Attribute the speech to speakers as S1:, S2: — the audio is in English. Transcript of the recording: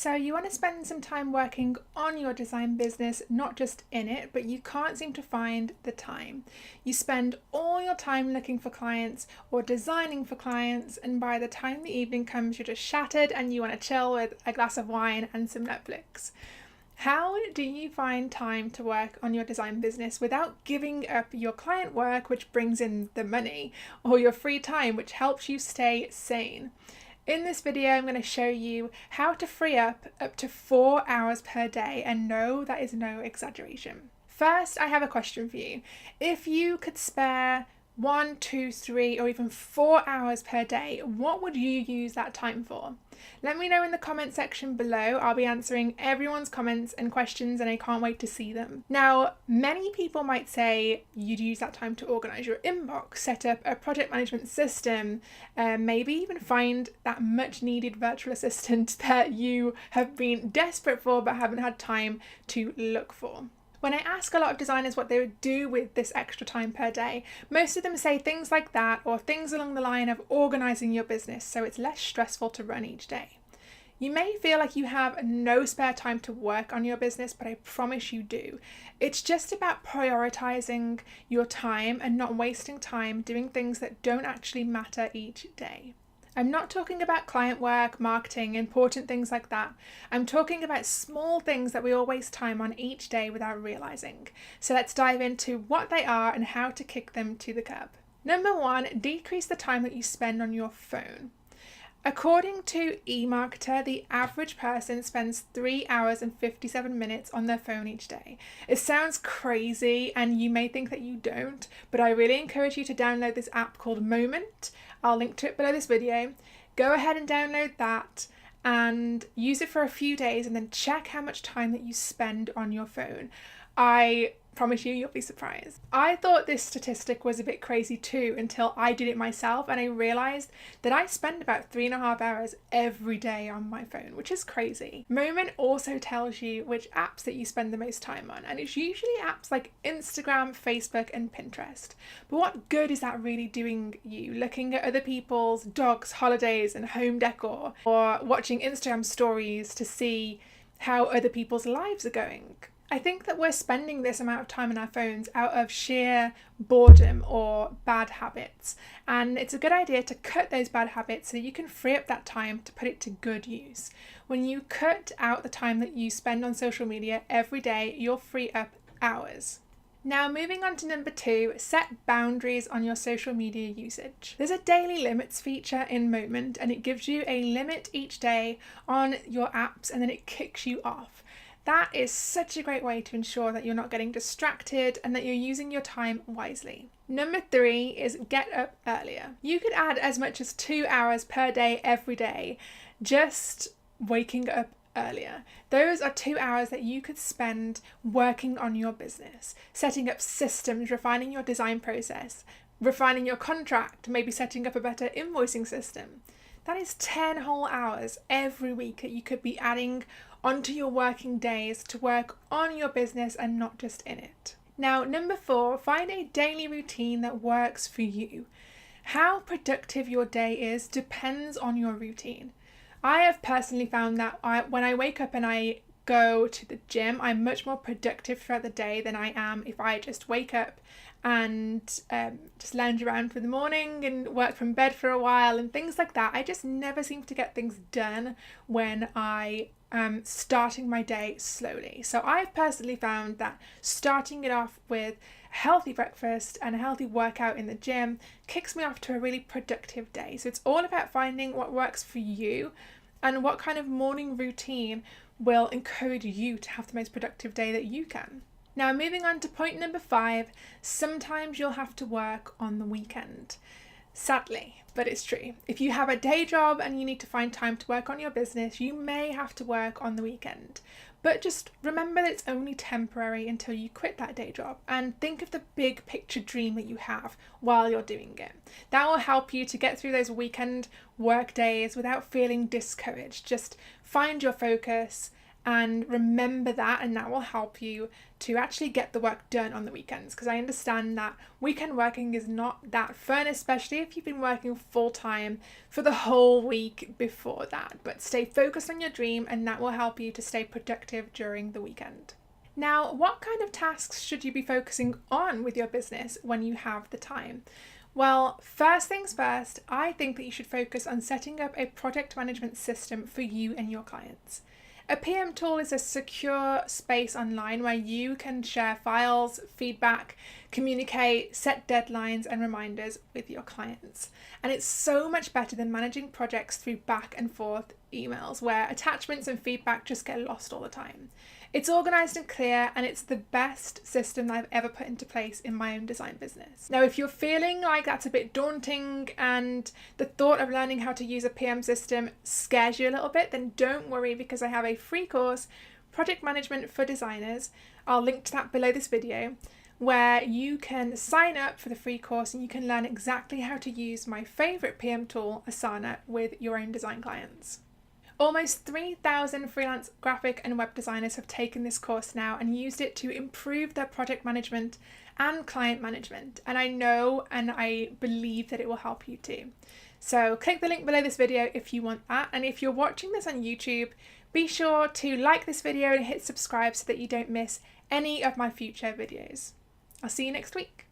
S1: So you want to spend some time working on your design business, not just in it, but you can't seem to find the time. You spend all your time looking for clients or designing for clients, and by the time the evening comes, you're just shattered and you want to chill with a glass of wine and some Netflix. How do you find time to work on your design business without giving up your client work, which brings in the money, or your free time, which helps you stay sane? In this video, I'm going to show you how to free up to 4 hours per day, and no, that is no exaggeration. First, I have a question for you. If you could spare 1, 2, 3, or even 4 hours per day, what would you use that time for? Let me know in the comment section below. I'll be answering everyone's comments and questions, and I can't wait to see them. Now, many people might say you'd use that time to organize your inbox, set up a project management system, maybe even find that much needed virtual assistant that you have been desperate for but haven't had time to look for. When I ask a lot of designers what they would do with this extra time per day, most of them say things like that, or things along the line of organising your business so it's less stressful to run each day. You may feel like you have no spare time to work on your business, but I promise you do. It's just about prioritising your time and not wasting time doing things that don't actually matter each day. I'm not talking about client work, marketing, important things like that. I'm talking about small things that we all waste time on each day without realising. So let's dive into what they are and how to kick them to the curb. Number 1, decrease the time that you spend on your phone. According to eMarketer, the average person spends 3 hours and 57 minutes on their phone each day. It sounds crazy and you may think that you don't, but I really encourage you to download this app called Moment. I'll link to it below this video. Go ahead and download that and use it for a few days and then check how much time that you spend on your phone. I promise you'll be surprised. I thought this statistic was a bit crazy too until I did it myself, and I realised that I spend about 3.5 hours every day on my phone, which is crazy. Moment also tells you which apps that you spend the most time on, and it's usually apps like Instagram, Facebook and Pinterest. But what good is that really doing you? Looking at other people's dogs, holidays and home decor, or watching Instagram stories to see how other people's lives are going? I think that we're spending this amount of time on our phones out of sheer boredom or bad habits. And it's a good idea to cut those bad habits so you can free up that time to put it to good use. When you cut out the time that you spend on social media every day, you'll free up hours. Now, moving on to number 2, set boundaries on your social media usage. There's a daily limits feature in Moment, and it gives you a limit each day on your apps and then it kicks you off. That is such a great way to ensure that you're not getting distracted and that you're using your time wisely. Number 3 is get up earlier. You could add as much as 2 hours per day every day just waking up earlier. Those are 2 hours that you could spend working on your business, setting up systems, refining your design process, refining your contract, maybe setting up a better invoicing system. That is 10 whole hours every week that you could be adding onto your working days to work on your business and not just in it. Now, number 4, find a daily routine that works for you. How productive your day is depends on your routine. I have personally found that when I wake up and I go to the gym, I'm much more productive throughout the day than I am if I just wake up and just lounge around for the morning and work from bed for a while and things like that. I just never seem to get things done when I am starting my day slowly. So I've personally found that starting it off with a healthy breakfast and a healthy workout in the gym kicks me off to a really productive day. So it's all about finding what works for you and what kind of morning routine will encourage you to have the most productive day that you can. Now, moving on to point number 5, sometimes you'll have to work on the weekend. Sadly, but it's true. If you have a day job and you need to find time to work on your business, you may have to work on the weekend. But just remember that it's only temporary until you quit that day job, and think of the big picture dream that you have while you're doing it. That will help you to get through those weekend work days without feeling discouraged. Just find your focus And remember that, and that will help you to actually get the work done on the weekends, because I understand that weekend working is not that fun, especially if you've been working full time for the whole week before that. But stay focused on your dream, and that will help you to stay productive during the weekend. Now, what kind of tasks should you be focusing on with your business when you have the time? Well, first things first, I think that you should focus on setting up a project management system for you and your clients. A PM tool is a secure space online where you can share files, feedback, communicate, set deadlines and reminders with your clients. And it's so much better than managing projects through back and forth emails where attachments and feedback just get lost all the time. It's organised and clear, and it's the best system that I've ever put into place in my own design business. Now, if you're feeling like that's a bit daunting and the thought of learning how to use a PM system scares you a little bit, then don't worry, because I have a free course, Project Management for Designers. I'll link to that below this video, where you can sign up for the free course and you can learn exactly how to use my favourite PM tool, Asana, with your own design clients. Almost 3,000 freelance graphic and web designers have taken this course now and used it to improve their project management and client management. And I know and I believe that it will help you too. So click the link below this video if you want that. And if you're watching this on YouTube, be sure to like this video and hit subscribe so that you don't miss any of my future videos. I'll see you next week.